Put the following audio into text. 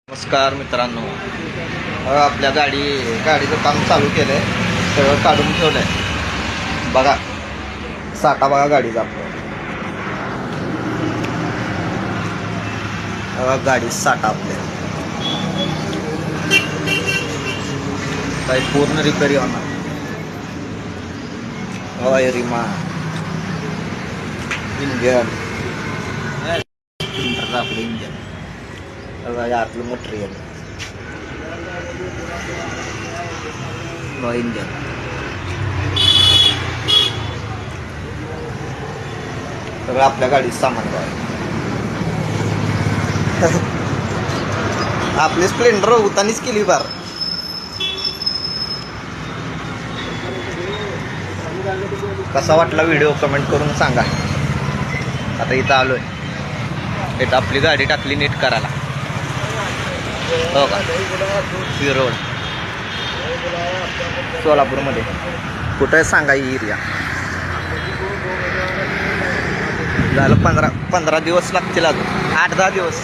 नमस्कार मित्रांनो, आपल्या गाडीचं काम चालू केलंय, सगळं काढून ठेवलंय. बघा साठा, बघा गाडीचा आपलं. बघा गाडी साठा आपल्या काही पूर्ण रिपेअरी होणार. रिमा इंजन, आपलं इंजन, आतलं मटेरियल, इंजन. सगळं आपल्या गाडीत सामान बघा. आपली स्प्लेंडर उतानीच केली बार. कसा वाटला व्हिडिओ कमेंट करून सांगा. आता इथं आलोय, इथं आपली गाडी टाकली नीट करायला. हो का, रोड सोलापूरमध्ये कुठं आहे सांगा. ही एरिया झालं 15 दिवस लागतील, अजून 8-10 दिवस.